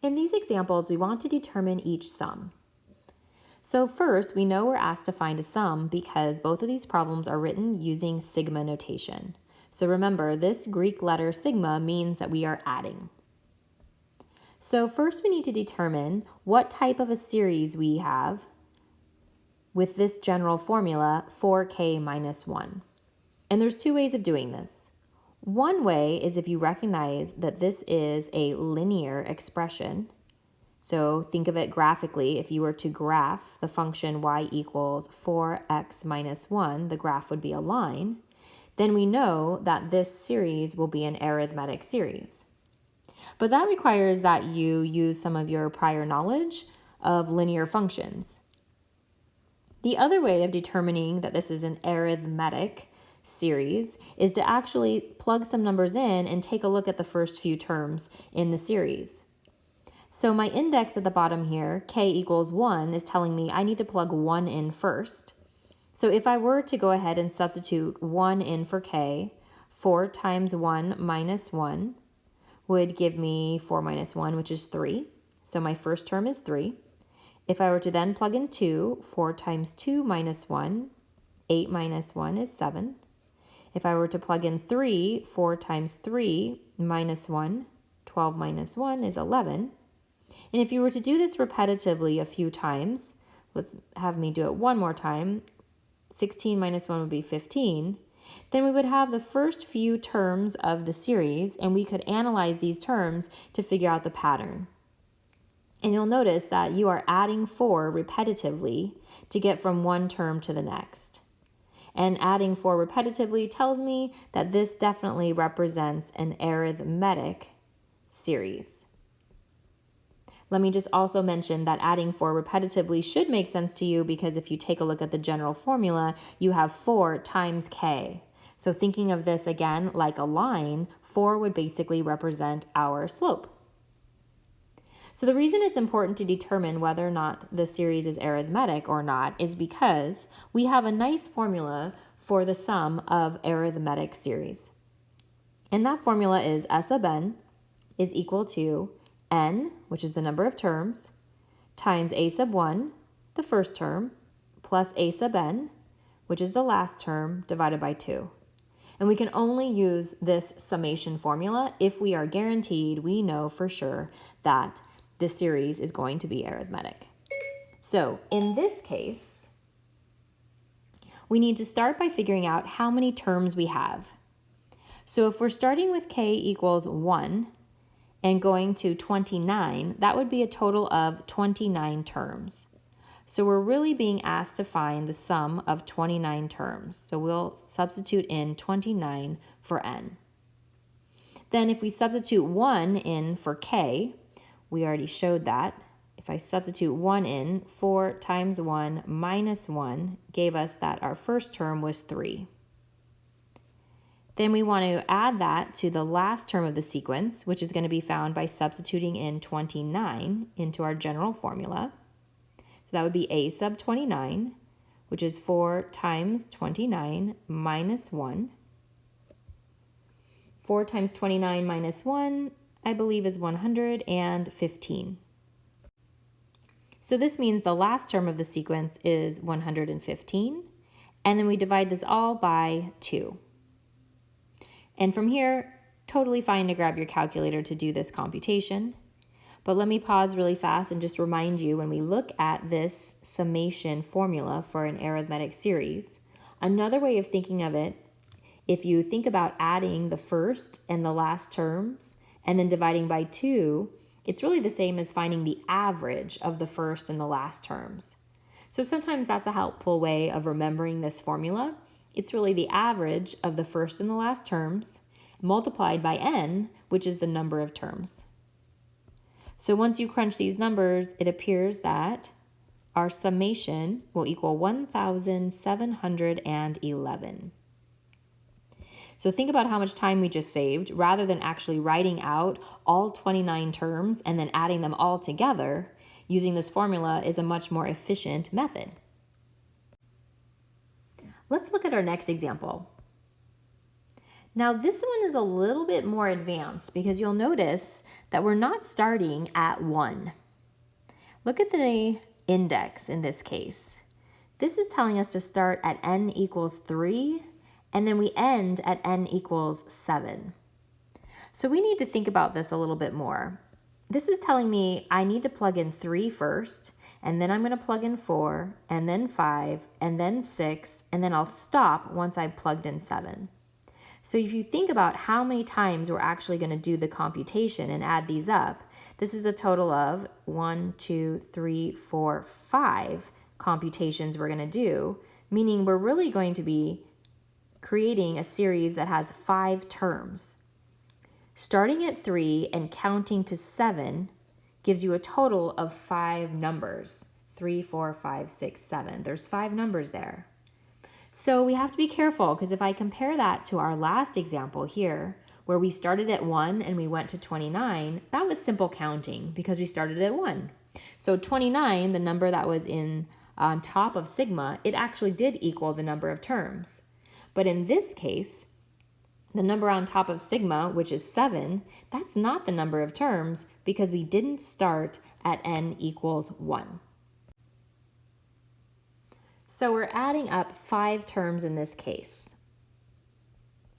In these examples, we want to determine each sum. So first, we know we're asked to find a sum because both of these problems are written using sigma notation. So remember, this Greek letter sigma means that we are adding. So first we need to determine what type of a series we have with this general formula 4k minus 1. And there's two ways of doing this. One way is if you recognize that this is a linear expression. So think of it graphically. If you were to graph the function y equals 4x minus 1, the graph would be a line. Then we know that this series will be an arithmetic series. But that requires that you use some of your prior knowledge of linear functions. The other way of determining that this is an arithmetic series is to actually plug some numbers in and take a look at the first few terms in the series. So my index at the bottom here, k equals 1, is telling me I need to plug 1 in first. So if I were to go ahead and substitute 1 in for k, 4 times 1 minus 1 would give me 4 minus 1, which is 3. So my first term is 3. If I were to then plug in 2, 4 times 2 minus 1, 8 minus 1 is 7. If I were to plug in 3, 4 times 3 minus 1, 12 minus 1 is 11. And if you were to do this repetitively a few times, let's have me do it one more time, 16 minus 1 would be 15, then we would have the first few terms of the series, and we could analyze these terms to figure out the pattern. And you'll notice that you are adding 4 repetitively to get from one term to the next. And adding 4 repetitively tells me that this definitely represents an arithmetic series. Let me just also mention that adding 4 repetitively should make sense to you because if you take a look at the general formula, you have 4 times k. So thinking of this again like a line, 4 would basically represent our slope. So the reason it's important to determine whether or not the series is arithmetic or not is because we have a nice formula for the sum of arithmetic series. And that formula is S sub n is equal to n, which is the number of terms, times a sub 1, the first term, plus a sub n, which is the last term, divided by 2. And we can only use this summation formula if we are guaranteed, we know for sure that this series is going to be arithmetic. So in this case, we need to start by figuring out how many terms we have. So if we're starting with k equals 1, and going to 29, that would be a total of 29 terms. So we're really being asked to find the sum of 29 terms. So we'll substitute in 29 for n. Then if we substitute 1 in for k, we already showed that. If I substitute 1 in, 4 times 1 minus 1 gave us that our first term was 3. Then we want to add that to the last term of the sequence, which is going to be found by substituting in 29 into our general formula. So that would be a sub 29, which is 4 times 29 minus 1. 4 times 29 minus 1, I believe, is 115. So this means the last term of the sequence is 115, and then we divide this all by 2. And from here, totally fine to grab your calculator to do this computation. But let me pause really fast and just remind you, when we look at this summation formula for an arithmetic series, another way of thinking of it, if you think about adding the first and the last terms and then dividing by 2, it's really the same as finding the average of the first and the last terms. So sometimes that's a helpful way of remembering this formula. It's really the average of the first and the last terms multiplied by n, which is the number of terms. So once you crunch these numbers, it appears that our summation will equal 1,711. So think about how much time we just saved. Rather than actually writing out all 29 terms and then adding them all together, using this formula is a much more efficient method. Let's look at our next example. Now this one is a little bit more advanced because you'll notice that we're not starting at 1. Look at the index in this case. This is telling us to start at n equals 3, and then we end at n equals 7. So we need to think about this a little bit more. This is telling me I need to plug in 3 first, and then I'm going to plug in 4, and then 5, and then 6, and then I'll stop once I've plugged in 7. So if you think about how many times we're actually going to do the computation and add these up, this is a total of 1, 2, 3, 4, 5 computations we're going to do, meaning we're really going to be creating a series that has 5 terms. Starting at 3 and counting to 7 gives you a total of 5 numbers. 3, 4, 5, 6, 7. There's 5 numbers there. So we have to be careful because if I compare that to our last example here, where we started at 1 and we went to 29, that was simple counting because we started at 1. So 29, the number that was on top of sigma, it actually did equal the number of terms. But in this case, the number on top of sigma, which is 7, that's not the number of terms because we didn't start at n equals 1. So we're adding up 5 terms in this case.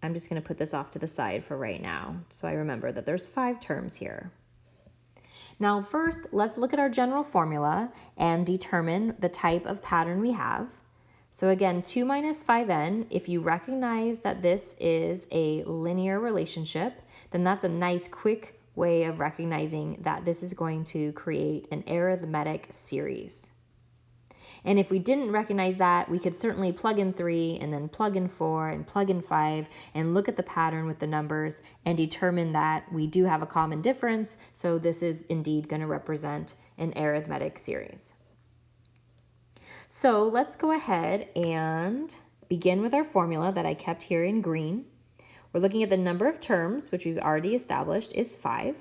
I'm just going to put this off to the side for right now so I remember that there's 5 terms here. Now first, let's look at our general formula and determine the type of pattern we have. So again, 2 minus 5n, if you recognize that this is a linear relationship, then that's a nice quick way of recognizing that this is going to create an arithmetic series. And if we didn't recognize that, we could certainly plug in 3 and then plug in 4 and plug in 5 and look at the pattern with the numbers and determine that we do have a common difference. So this is indeed going to represent an arithmetic series. So let's go ahead and begin with our formula that I kept here in green. We're looking at the number of terms, which we've already established is 5.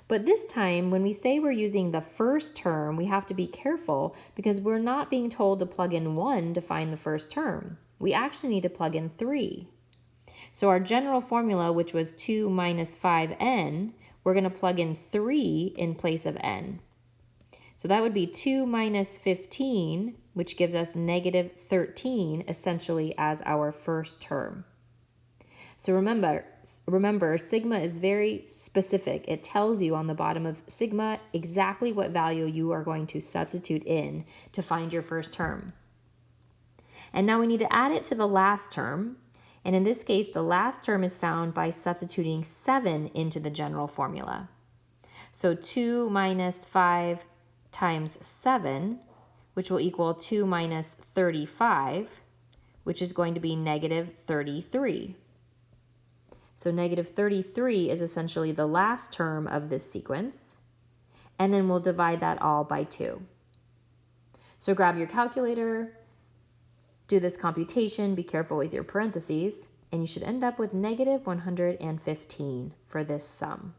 But this time, when we say we're using the first term, we have to be careful because we're not being told to plug in 1 to find the first term. We actually need to plug in 3. So our general formula, which was 2 minus 5n, we're going to plug in 3 in place of n. So that would be 2 minus 15, which gives us negative 13, essentially as our first term. So remember, sigma is very specific. It tells you on the bottom of sigma exactly what value you are going to substitute in to find your first term. And now we need to add it to the last term. And in this case, the last term is found by substituting 7 into the general formula. So 2 minus 5 times 7, which will equal 2 minus 35, which is going to be negative 33. So negative 33 is essentially the last term of this sequence, and then we'll divide that all by 2. So grab your calculator, do this computation, be careful with your parentheses, and you should end up with negative 115 for this sum.